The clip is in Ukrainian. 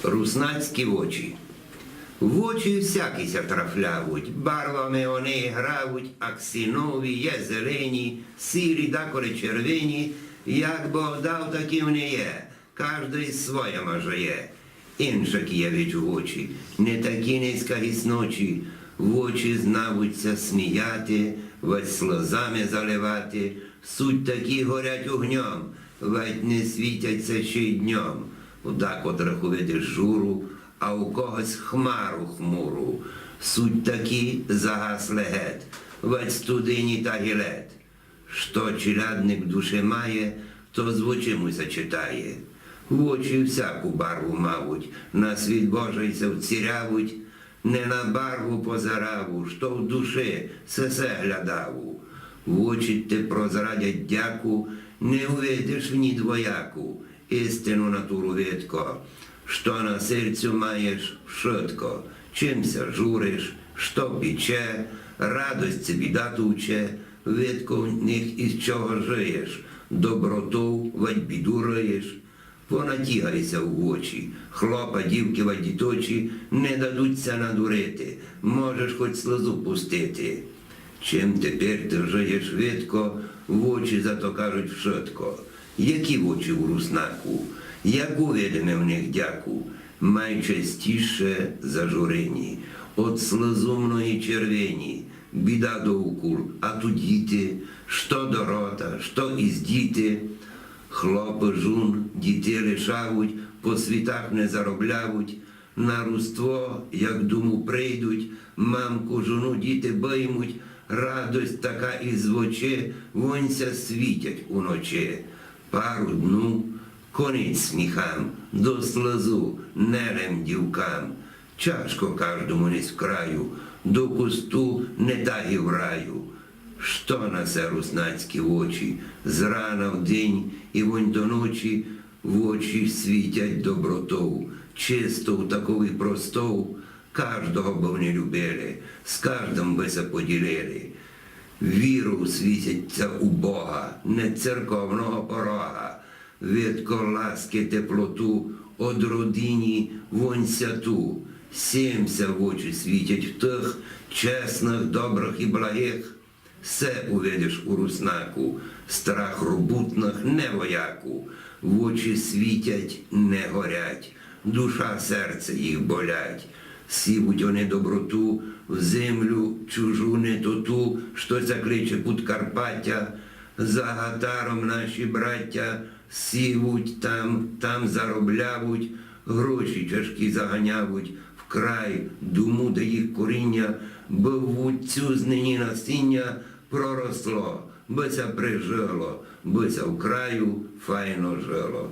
Руснацькі очі. В очі всякися трафлявуть, барвами вони гравуть, аксинові, є зелені, сірі, деколи червені, як Бог дав, такі вони є, кожний своє може є. Іншак явить в очі, не такі низька гісночі, в очі знавуться сміяти, вать сльозами заливати, суть такі горять огнем, вать не світяться ще й днем. Удак котрих увидиш журу, а у когось хмару хмуру. Суть такі загасли гет, вать студині та гілет. Що челядник в душі має, то з очима зачитає. В очі всяку барву мавуть, на світ Божий се вцірявуть, не на барву позараву, що в душі сесе глядаву. В очі ти прозрадять дяку, не увидиш в ній двояку, істину натуру видко, що на серцю маєш швидко, чимся журиш, що піче, радость біда туче, видко в них із чого жиєш, доброту вать біду риєш. Понатягайся в очі, хлопа, дівки, вать діточі не дадуться надурити, можеш хоч сльозу пустити. Чим тепер ти жиєш видко, в очі зато кажуть вшитко. Які в очі у руснаку, яку видиме в них дяку, найчастіше зажурені, от слезумної червені, біда довкул, а тут діти, що до рота, що із діти, хлопи жун, діти лишавуть, по світах не зароблявуть, на руство, як думу прийдуть, мамку, жону діти биймуть, радость така із очі, вонься світять уночі. Пару дну, конець сміхам, до слезу, нелем дівкам. Чашко кожному не з краю, до кусту не тагі в раю. Що на се руснацькі очі, зрана в день і вонь до ночі, в очі світять добротою, чистою такові простою, кожного б вони любили, з кожним би се поділили. Віру світяться у Бога, не церковного порога, видко ласки теплоту, од родині вонь святу. Сімся в очі світять в тих, чесних, добрих і благих. Все увидиш у руснаку, страх робутних не вояку. В очі світять, не горять, душа, серце їх болять. Сівуть вони доброту, в землю чужу не то ту, що закличе Подкарпаття. За гатаром наші браття сівуть там зароблявуть, гроші тяжкі заганявуть, в край, думу, де їх коріння, би в цю знині насіння проросло, би се прижило, би се в краю файно жило.